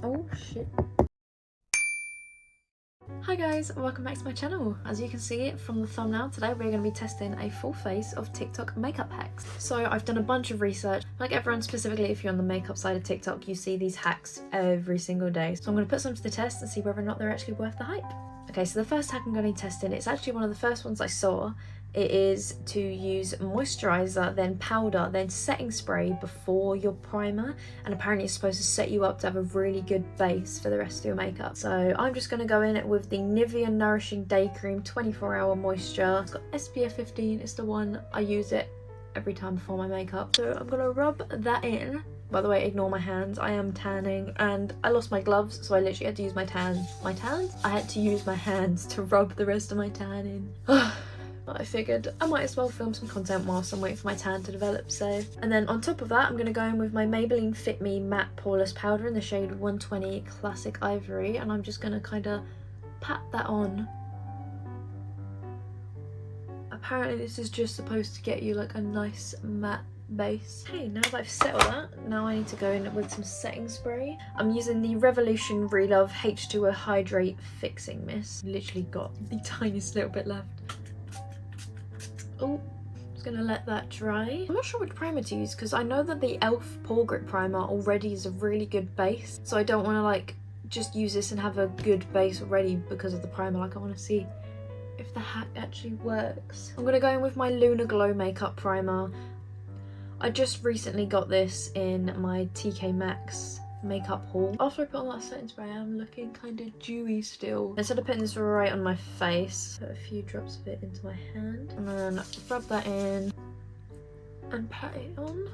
Oh shit. Hi guys, welcome back to my channel. As you can see from the thumbnail, today we're going to be testing a full face of TikTok makeup hacks. So I've done a bunch of research. Like everyone, specifically if you're on the makeup side of TikTok, you see these hacks every single day. So I'm going to put some to the test and see whether or not they're actually worth the hype. Okay, so the first hack I'm going to be testing, it's actually one of the first ones I saw. It is to use moisturizer, then powder, then setting spray before your primer, and apparently it's supposed to set you up to have a really good base for the rest of your makeup. So I'm just going to go in with the Nivea Nourishing Day Cream 24-hour moisture. It's got SPF 15, it's the one I use it every time before my makeup. So I'm going to rub that in. By the way, ignore my hands, I am tanning and I lost my gloves, so I literally had to use my hands? I had to use my hands to rub the rest of my tan in. I figured I might as well film some content whilst I'm waiting for my tan to develop, so. And then on top of that, I'm going to go in with my Maybelline Fit Me Matte Poreless Powder in the shade 120 Classic Ivory, and I'm just going to kind of pat that on. Apparently this is just supposed to get you like a nice matte base. Okay, now that I've settled that, now I need to go in with some setting spray. I'm using the Revolution Relove H2O Hydrate Fixing Mist. Literally got the tiniest little bit left. Oh, just gonna let that dry. I'm not sure which primer to use because I know that the e.l.f. Pore Grip Primer already is a really good base, so I don't want to like just use this and have a good base already because of the primer. Like I want to see if the hack actually works. I'm gonna go in with my Lunar Glow Makeup Primer. I just recently got this in my TK Maxx makeup haul. After I put on that setting spray, I'm looking kind of dewy still. Instead of putting this right on my face, put a few drops of it into my hand and then rub that in and pat it on.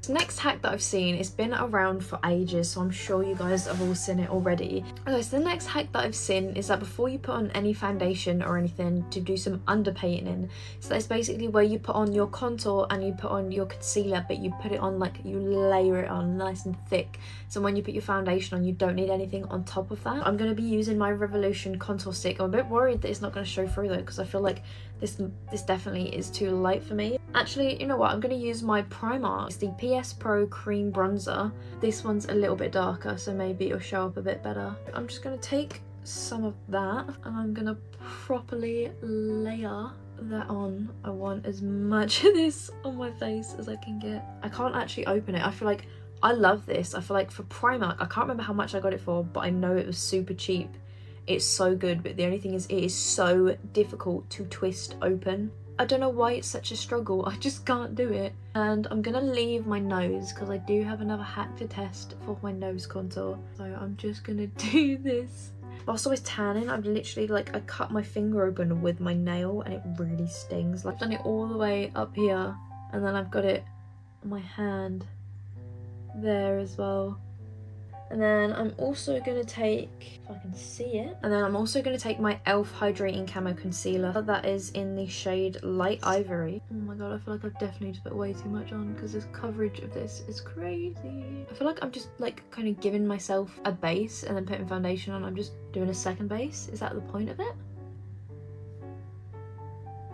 The next hack that I've seen, it's been around for ages, so I'm sure you guys have all seen it already. Okay, so the next hack that I've seen is that before you put on any foundation or anything, to do some underpainting. So that's basically where you put on your contour and you put on your concealer, but you put it on like, you layer it on nice and thick. So when you put your foundation on, you don't need anything on top of that. I'm going to be using my Revolution contour stick. I'm a bit worried that it's not going to show through though, because I feel like this definitely is too light for me. Actually, you know what? I'm going to use my primer. It's the PS Pro Cream Bronzer. This one's a little bit darker, so maybe it'll show up a bit better. I'm just going to take some of that and I'm going to properly layer that on. I want as much of this on my face as I can get. I can't actually open it. I feel like I love this. I feel like for Primark, I can't remember how much I got it for, but I know it was super cheap. It's so good, but the only thing is it is so difficult to twist open. I don't know why it's such a struggle. I just can't do it. And I'm gonna leave my nose because I do have another hack to test for my nose contour. So I'm just gonna do this. Whilst I was tanning, I've literally like, I cut my finger open with my nail and it really stings. Like, I've done it all the way up here and then I've got it on my hand there as well. And then I'm also going to take, if I can see it, and then I'm also going to take my e.l.f. Hydrating Camo Concealer. That is in the shade Light Ivory. Oh my god, I feel like I've definitely just put way too much on because this coverage of this is crazy. I feel like I'm just like kind of giving myself a base and then putting foundation on. I'm just doing a second base. Is that the point of it?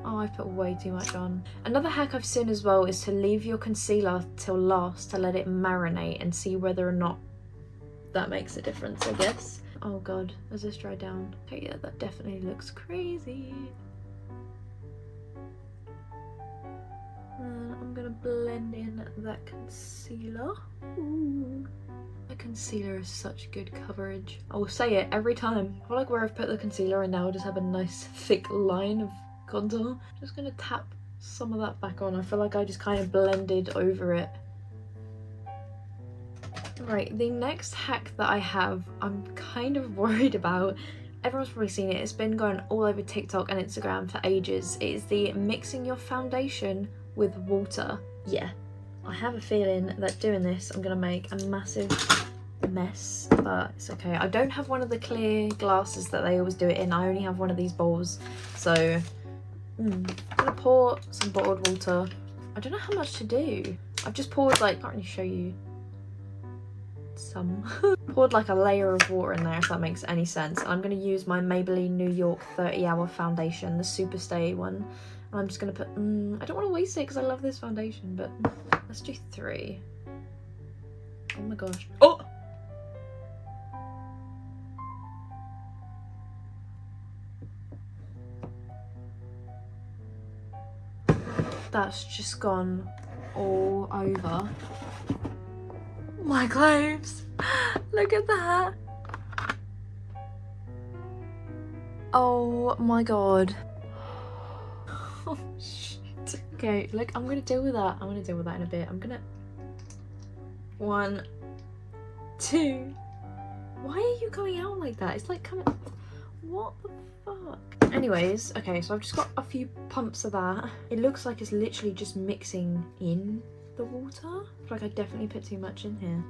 Oh, I've put way too much on. Another hack I've seen as well is to leave your concealer till last to let it marinate and see whether or not that makes a difference, I guess. Oh god, has this dried down? Okay, yeah, that definitely looks crazy. And I'm gonna blend in that concealer. Ooh. The concealer is such good coverage. I will say it every time. I feel like where I've put the concealer in now, I just have a nice thick line of contour. Just gonna tap some of that back on. I feel like I just kind of blended over it. Right, the next hack that I have, I'm kind of worried about. Everyone's probably seen it. It's been going all over TikTok and Instagram for ages. It is the mixing your foundation with water. Yeah, I have a feeling that doing this, I'm going to make a massive mess, but it's okay. I don't have one of the clear glasses that they always do it in. I only have one of these bowls. So I'm going to pour some bottled water. I don't know how much to do. I've just poured like, I can't really show you. Some poured like a layer of water in there, if that makes any sense. And I'm going to use my Maybelline New York 30-hour foundation, the Super Stay one, and I'm just going to put I don't want to waste it because I love this foundation, but let's do 3. Oh my gosh. Oh, that's just gone all over my clothes. Look at that. Oh my god. Oh shit. Okay, look, I'm gonna deal with that. I'm gonna deal with that in a bit. I'm gonna... 1, 2. Why are you going out like that? It's like coming... What the fuck? Anyways, okay, so I've just got a few pumps of that. It looks like it's literally just mixing in the water. I feel like I definitely put too much in here.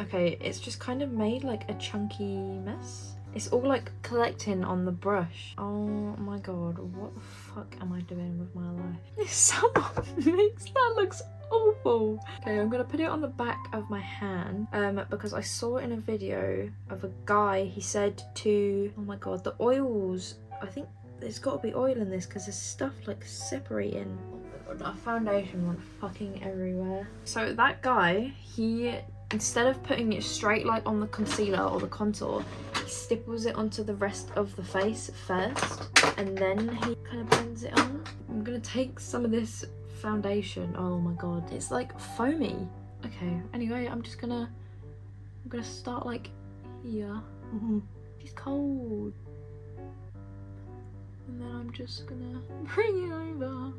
Okay, it's just kind of made like a chunky mess. It's all like collecting on the brush. Oh my god, what the fuck am I doing with my life? Someone makes that looks awful. Okay, I'm gonna put it on the back of my hand because I saw in a video of a guy, he said to, oh my god, the oils, I think there's got to be oil in this because there's stuff like separating. Oh my god, that foundation went fucking everywhere. So that guy, he, instead of putting it straight like on the concealer or the contour, he stipples it onto the rest of the face first and then he kind of blends it on. I'm gonna take some of this foundation. Oh my god, it's like foamy. Okay, anyway, I'm gonna start like here. She's cold. And then I'm just gonna bring it over.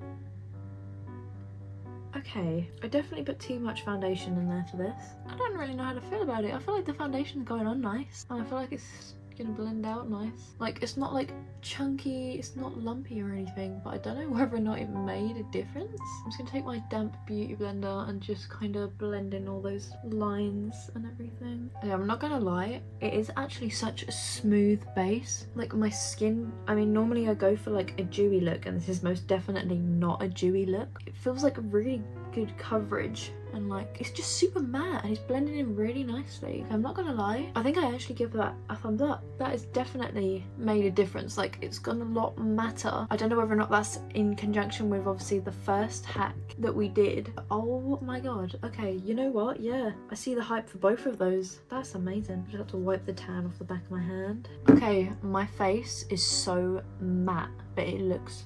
Okay, I definitely put too much foundation in there for this. I don't really know how to feel about it. I feel like the foundation's going on nice. And I feel like it's gonna blend out nice. Like, it's not like chunky, it's not lumpy or anything, but I don't know whether or not it made a difference. I'm just gonna take my damp beauty blender and just kind of blend in all those lines and everything. Yeah, I'm not gonna lie, it is actually such a smooth base. Like my skin, I mean, normally I go for like a dewy look and this is most definitely not a dewy look. It feels like a really good coverage and like it's just super matte and it's blending in really nicely. I'm not gonna lie, I think I actually give that a thumbs up. That has definitely made a difference. Like, it's gone a lot matter. I don't know whether or not that's in conjunction with obviously the first hack that we did. Oh my god. Okay, you know what, yeah, I see the hype for both of those. That's amazing. I just have to wipe the tan off the back of my hand. Okay, my face is so matte but it looks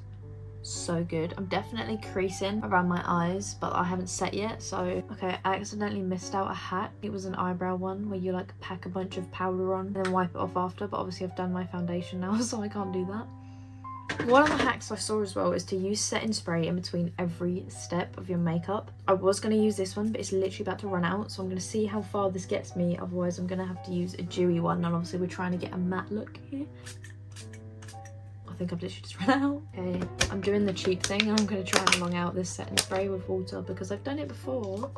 so good. I'm definitely creasing around my eyes, but I haven't set yet. So okay, I accidentally missed out a hack. It was an eyebrow one where you like pack a bunch of powder on and then wipe it off after, but obviously I've done my foundation now so I can't do that. One of the hacks I saw as well is to use setting spray in between every step of your makeup. I was going to use this one, but it's literally about to run out, so I'm going to see how far this gets me. Otherwise I'm going to have to use a dewy one, and obviously we're trying to get a matte look here. I think I've literally just run out. Okay, I'm doing the cheap thing and I'm going to try and long out this setting spray with water because I've done it before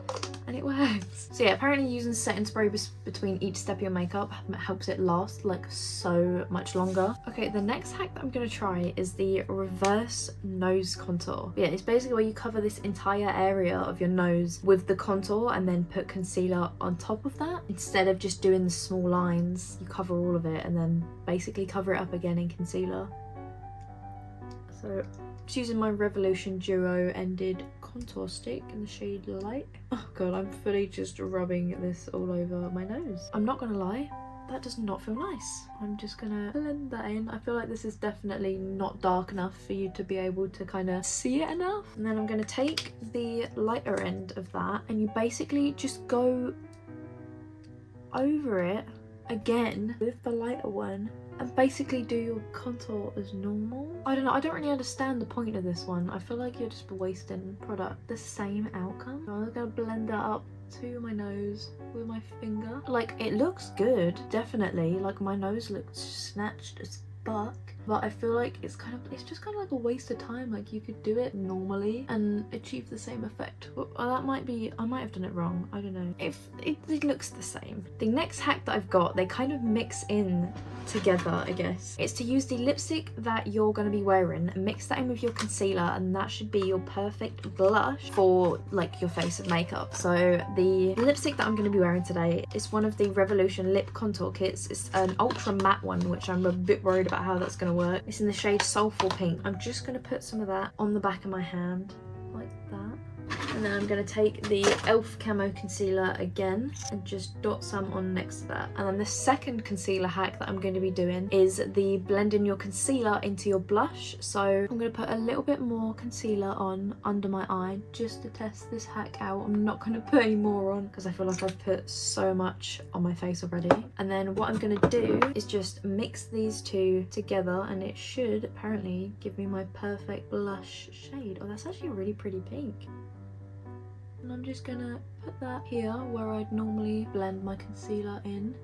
and it works. So yeah, apparently using setting spray between each step of your makeup helps it last like so much longer. Okay, the next hack that I'm going to try is the reverse nose contour. Yeah, it's basically where you cover this entire area of your nose with the contour and then put concealer on top of that. Instead of just doing the small lines, you cover all of it and then basically cover it up again in concealer. So just using my Revolution Duo Ended Contour Stick in the shade Light. Oh god, I'm fully just rubbing this all over my nose. I'm not gonna lie, that does not feel nice. I'm just gonna blend that in. I feel like this is definitely not dark enough for you to be able to kind of see it enough. And then I'm gonna take the lighter end of that and you basically just go over it again with the lighter one and basically do your contour as normal. I don't know, I don't really understand the point of this one. I feel like you're just wasting product. The same outcome. So I'm gonna blend that up to my nose with my finger. Like, it looks good, definitely. Like, my nose looks snatched as fuck. But I feel like it's just kind of like a waste of time. Like, you could do it normally and achieve the same effect. Well, that might be, I might have done it wrong. I don't know. If it looks the same. The next hack that I've got, they kind of mix in together, I guess. It's to use the lipstick that you're going to be wearing and mix that in with your concealer, and that should be your perfect blush for like your face of makeup. So the lipstick that I'm going to be wearing today is one of the Revolution lip contour kits. It's an ultra matte one, which I'm a bit worried about how that's going to work. It's in the shade Soulful Pink. I'm just going to put some of that on the back of my hand like that. And then I'm going to take the e.l.f. Camo Concealer again and just dot some on next to that. And then the second concealer hack that I'm going to be doing is the blending your concealer into your blush. So I'm going to put a little bit more concealer on under my eye just to test this hack out. I'm not going to put any more on because I feel like I've put so much on my face already. And then what I'm going to do is just mix these two together, and it should apparently give me my perfect blush shade. Oh, that's actually a really pretty pink. And I'm just gonna put that here where I'd normally blend my concealer in.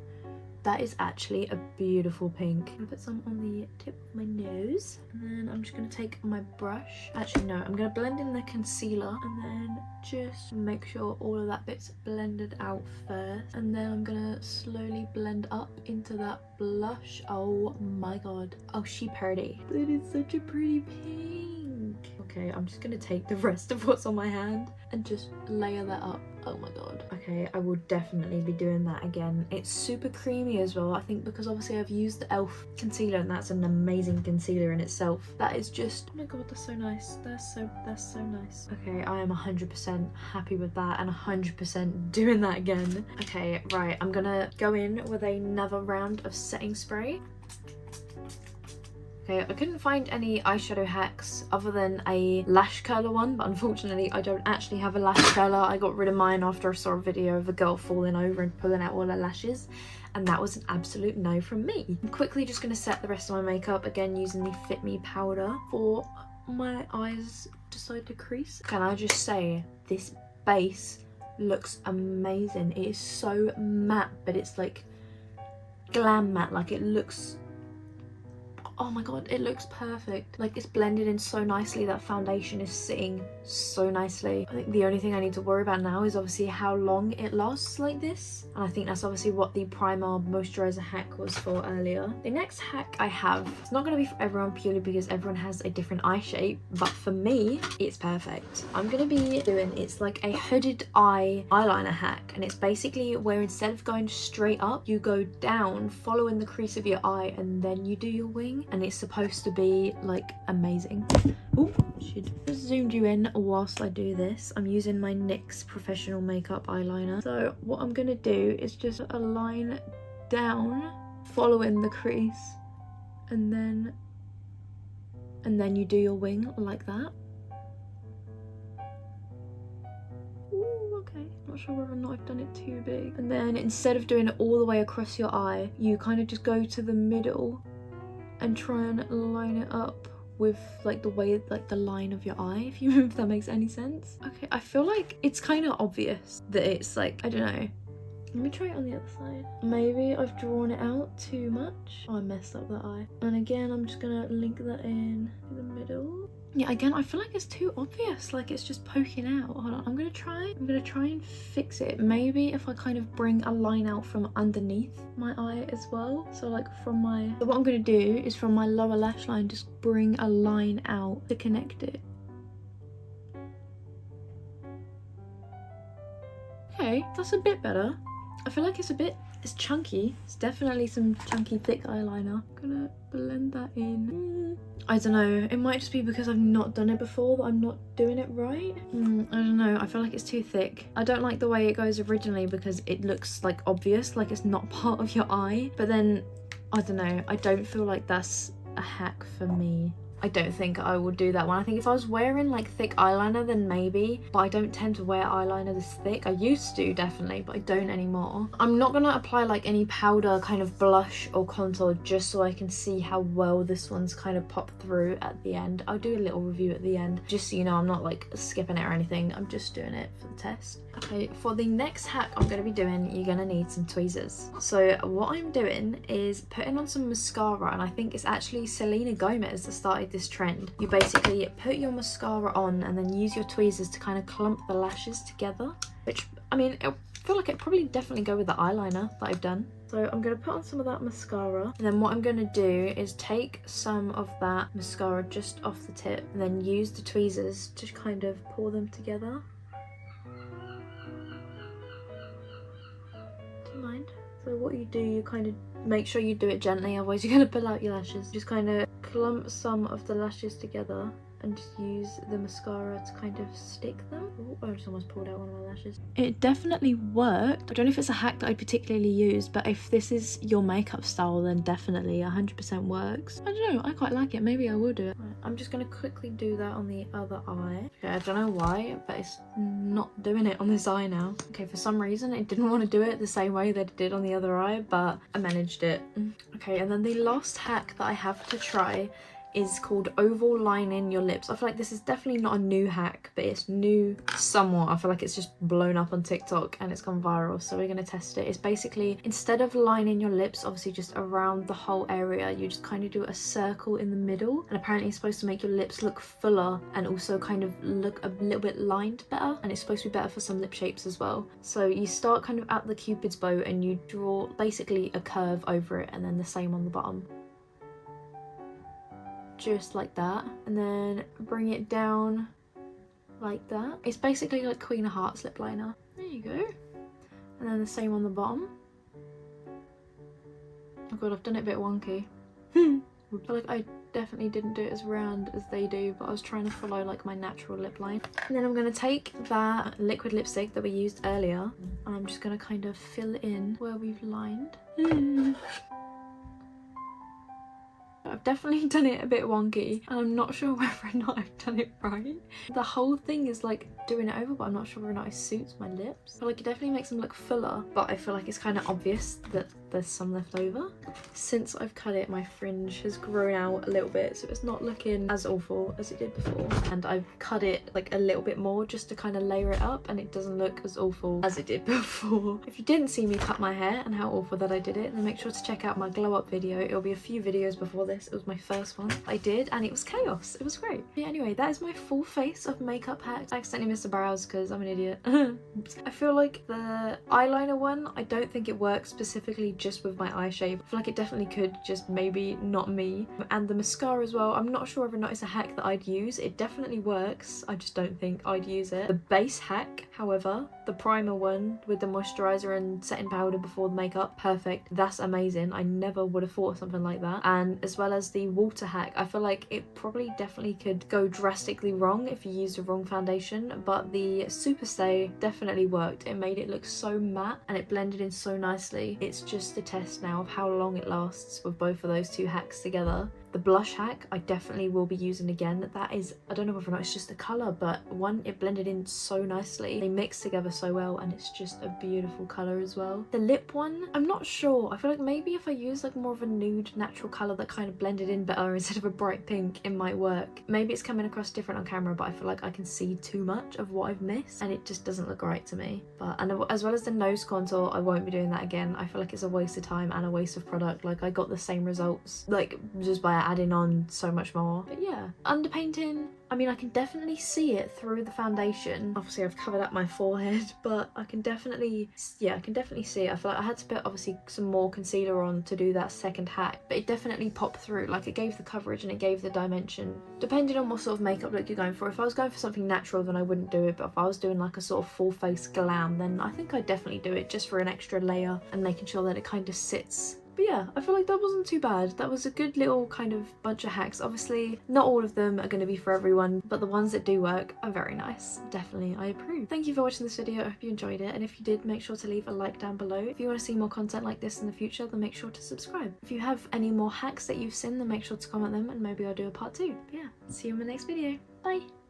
That is actually a beautiful pink. I'm gonna put some on the tip of my nose, and then I'm just gonna take my brush. Actually no, I'm gonna blend in the concealer and then just make sure all of that bit's blended out first, and then I'm gonna slowly blend up into that blush. Oh my god, oh she pretty. That is such a pretty pink. Okay, I'm just gonna take the rest of what's on my hand and just layer that up. Oh my god. Okay, I will definitely be doing that again. It's super creamy as well, I think, because obviously I've used the e.l.f. concealer, and that's an amazing concealer in itself. That is just, oh my god, that's so nice. That's so nice. Okay, I am 100% happy with that and 100% doing that again. Okay, right, I'm gonna go in with another round of setting spray. Okay, I couldn't find any eyeshadow hacks other than a lash curler one, but unfortunately I don't actually have a lash curler. I got rid of mine after I saw a video of a girl falling over and pulling out all her lashes, and that was an absolute no from me. I'm quickly just going to set the rest of my makeup, again using the Fit Me powder for my eyes decide to crease. Can I just say, this base looks amazing. It is so matte, but it's like glam matte, like it looks, oh my god, it looks perfect. Like it's blended in so nicely. That foundation is sitting so nicely. I think the only thing I need to worry about now is obviously how long it lasts like this. And I think that's obviously what the primer moisturizer hack was for earlier. The next hack I have, it's not going to be for everyone purely because everyone has a different eye shape, but for me, it's perfect. I'm going to be doing, it's like a hooded eye eyeliner hack, and it's basically where instead of going straight up, you go down, following the crease of your eye, and then you do your wing. And it's supposed to be like amazing. Oh, should have zoomed you in whilst I do this. I'm using my NYX professional makeup eyeliner. So what I'm gonna do is just a line down, following the crease, and then you do your wing like that. Ooh, okay. Not sure whether or not I've done it too big. And then instead of doing it all the way across your eye, you kind of just go to the middle and try and line it up with like the way, like the line of your eye, if that makes any sense. Okay, I feel like it's kind of obvious that it's like, I don't know. Let me try it on the other side. Maybe I've drawn it out too much. Oh, I messed up that eye. And again, I'm just gonna link that in the middle. Yeah, again, I feel like it's too obvious, like it's just poking out. Hold on, I'm gonna try and fix it. Maybe if I kind of bring a line out from underneath my eye as well. So like from my, so what I'm gonna do is from my lower lash line, just bring a line out to connect it. Okay, that's a bit better. I feel like it's chunky. It's definitely some chunky thick eyeliner. I'm gonna blend that in. I don't know, it might just be because I've not done it before that I'm not doing it right. I don't know, I feel like it's too thick. I don't like the way it goes originally because it looks like obvious, like it's not part of your eye. But then, I don't know, I don't feel like that's a hack for me. I don't think I would do that one. I think if I was wearing like thick eyeliner, then maybe, but I don't tend to wear eyeliner this thick. I used to, definitely, but I don't anymore. I'm not gonna apply like any powder kind of blush or contour just so I can see how well this one's kind of popped through at the end. I'll do a little review at the end, just so you know I'm not like skipping it or anything. I'm just doing it for the test. Okay, for the next hack I'm gonna be doing, you're gonna need some tweezers. So what I'm doing is putting on some mascara, and I think it's actually Selena Gomez that started this trend. You basically put your mascara on and then use your tweezers to kind of clump the lashes together, which, I mean, I feel like it'd probably definitely go with the eyeliner that I've done. So I'm going to put on some of that mascara, and then what I'm going to do is take some of that mascara just off the tip and then use the tweezers to kind of pull them together. Do you mind? So what you do, you kind of make sure you do it gently, otherwise you're going to pull out your lashes. Just kind of clump some of the lashes together and just use the mascara to kind of stick them. Oh, I just almost pulled out one of my lashes. It definitely worked. I don't know if it's a hack that I particularly use, but if this is your makeup style, then definitely 100% works. I don't know, I quite like it. Maybe I will do it. Right, I'm just gonna quickly do that on the other eye. Okay, I don't know why, but it's not doing it on this eye now. Okay, for some reason it didn't want to do it the same way that it did on the other eye, but I managed it. Okay, and then the last hack that I have to try is called oval lining your lips. I feel like this is definitely not a new hack, but it's new somewhat. I feel like it's just blown up on TikTok and it's gone viral, so we're gonna test it. It's basically, instead of lining your lips, obviously just around the whole area, you just kind of do a circle in the middle, and apparently it's supposed to make your lips look fuller and also kind of look a little bit lined better, and it's supposed to be better for some lip shapes as well. So you start kind of at the cupid's bow and you draw basically a curve over it, and then the same on the bottom. Just like that, and then bring it down like that. It's basically like Queen of Hearts lip liner. There you go. And then the same on the bottom. Oh god, I've done it a bit wonky. I feel like I definitely didn't do it as round as they do, but I was trying to follow like my natural lip line. And then I'm going to take that liquid lipstick that we used earlier, and I'm just going to kind of fill in where we've lined. I've definitely done it a bit wonky, and I'm not sure whether or not I've done it right. The whole thing is like doing it over, but I'm not sure whether or not it suits my lips. But like it definitely makes them look fuller, but I feel like it's kind of obvious that there's some left over. Since I've cut it, my fringe has grown out a little bit, so it's not looking as awful as it did before. And I've cut it like a little bit more just to kind of layer it up, and it doesn't look as awful as it did before. If you didn't see me cut my hair and how awful that I did it, then make sure to check out my glow up video. It'll be a few videos before this. It was my first one I did, and it was chaos. It was great. But anyway, that is my full face of makeup hacks. I accidentally missed the brows because I'm an idiot. I feel like the eyeliner one, I don't think it works specifically just with my eye shape. I feel like it definitely could, just maybe not me. And the mascara as well, I'm not sure whether or not it's a hack that I'd use. It definitely works, I just don't think I'd use it. The base hack, however, the primer one with the moisturizer and setting powder before the makeup, perfect. That's amazing. I never would have thought of something like that. And as well as the water hack, I feel like it probably definitely could go drastically wrong if you use the wrong foundation, but the Super Stay definitely worked. It made it look so matte and it blended in so nicely. It's just a test now of how long it lasts with both of those two hacks together. The blush hack I definitely will be using again. That is, I don't know whether or not it's just the colour, but one, it blended in so nicely. They mix together so well, and it's just a beautiful colour as well. The lip one, I'm not sure. I feel like maybe if I use like more of a nude natural colour that kind of blended in better instead of a bright pink, it might work. Maybe it's coming across different on camera, but I feel like I can see too much of what I've missed, and it just doesn't look right to me. But, and as well as the nose contour, I won't be doing that again. I feel like it's a waste of time and a waste of product. Like I got the same results like just by adding on so much more. But yeah, underpainting, I mean, I can definitely see it through the foundation. Obviously I've covered up my forehead, but I can definitely, yeah, I can definitely see it. I feel like I had to put obviously some more concealer on to do that second hack, but it definitely popped through. Like it gave the coverage and it gave the dimension, depending on what sort of makeup look you're going for. If I was going for something natural, then I wouldn't do it, but if I was doing like a sort of full face glam, then I think I'd definitely do it, just for an extra layer and making sure that it kind of sits. But yeah, I feel like that wasn't too bad. That was a good little kind of bunch of hacks. Obviously, not all of them are going to be for everyone, but the ones that do work are very nice. Definitely, I approve. Thank you for watching this video. I hope you enjoyed it. And if you did, make sure to leave a like down below. If you want to see more content like this in the future, then make sure to subscribe. If you have any more hacks that you've seen, then make sure to comment them and maybe I'll do a part 2. But yeah, see you in the next video. Bye!